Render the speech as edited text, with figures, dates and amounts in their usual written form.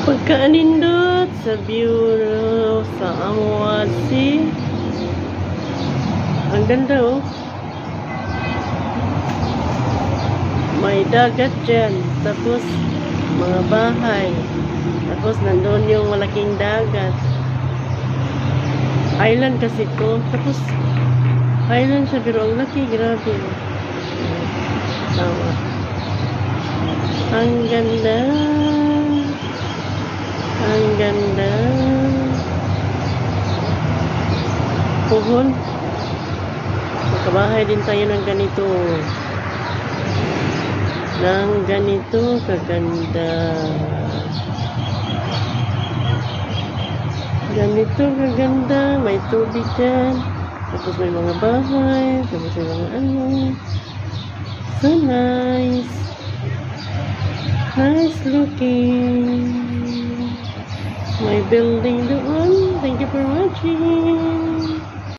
Pagkaanindot sa view sa Amuad Sea. Ang ganda oh. May dagat dyan. Tapos mga bahay. Tapos nandun yung malaking dagat. Island kasi to. Tapos island siya pero ang laki. Grabe. Tama. Ang ganda. Ang ganda. Puhon. Magkabahay din tayo ng ganito. Ng ganito kaganda. Ganito kaganda. May tubig dyan. Tapos may mga bahay. Tapos may mga ano. So nice. Nice looking. My building doon. Thank you for watching.